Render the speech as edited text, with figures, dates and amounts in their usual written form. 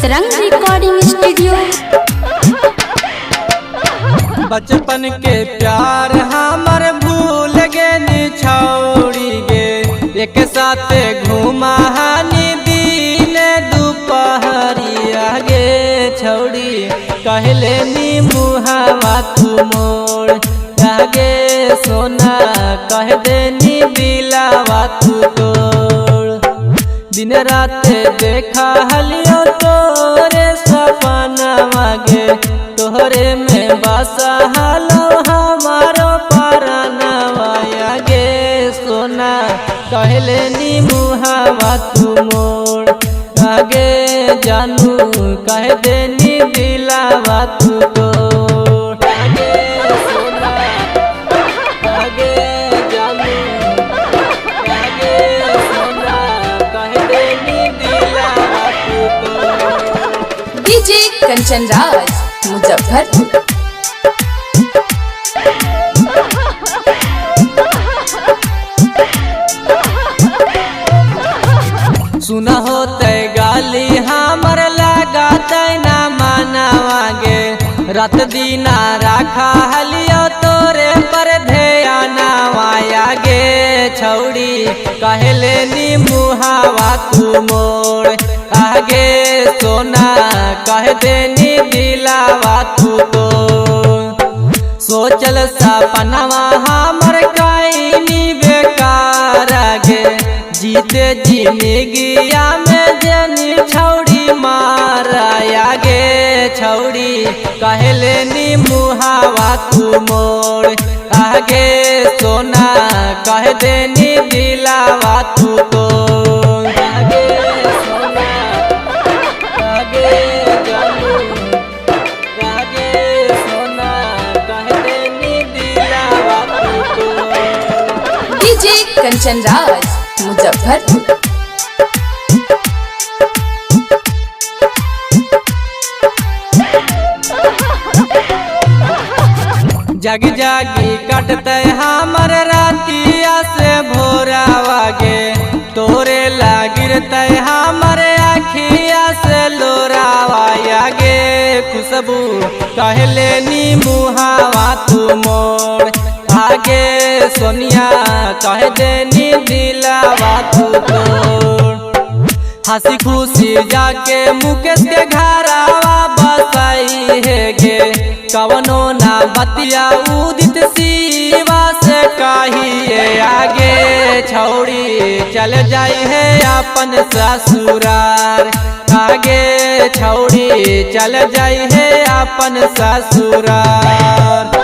रंग recording studio. बचपन के प्यार हमर भूल गे निछौड़ी गे, एक साथ घूमा हानि दिन दोपहरिया गे छौड़ी, कहले नी मुहावा तू मोड़ गे सोना, कह देनी दिलावा तू तोड़। दिन रात देखा हलियो तोरे सपनावा गे, तोहरे में बसा हलो हमारो परानवा गे सोना, कहले नी मुहावा तू मोड़ आगे जानू, कह देनी दिलावा तू तोड़। आगे सोना आगे जानू, आगे सोना, कह देनी दिलावा तू तोड़। डीजे कंचन राज मुजफ्फरपुर। सुना होते गाली हमर लगात ना मानवा गे, रात दीना राखा हलियो तोरे पर ध्यानवा गे छौड़ी, कहले नी मुहावा तू मोड़ आगे सोना, कह देनी दिलावा तू तो। सोचल सपनवा हमर कईनी बेकार गे, जीते जिंदगिया में जनी छौड़ी मारा गे छौड़ी, कहले नी मुहावा तू मोड़ आगे सोना, कह देनी दिलावा तू तो। आगे सोना आगे जानू, आगे सोना, कह देनी दिलावा तू तो। डीजे कंचन राज मुजफ्फरपुर। जग जागी कटते हमर रातिया से भोरावा गे, तोरे लागिरते हमर आखिया से लोरावा गे खुशबू, कहले नी मुहावा तू मोड़ आगे सोनिया, कह देनी दिलावा तू तोड़। हंसी खुशी जाके मुकेश के घरावा बसाई है गे, कवनो ना बतिया उदित शिवा से कहिए आगे छौड़ी, चल जाई है अपन ससुरार आगे छौड़ी, चल जाई है अपन ससुरार।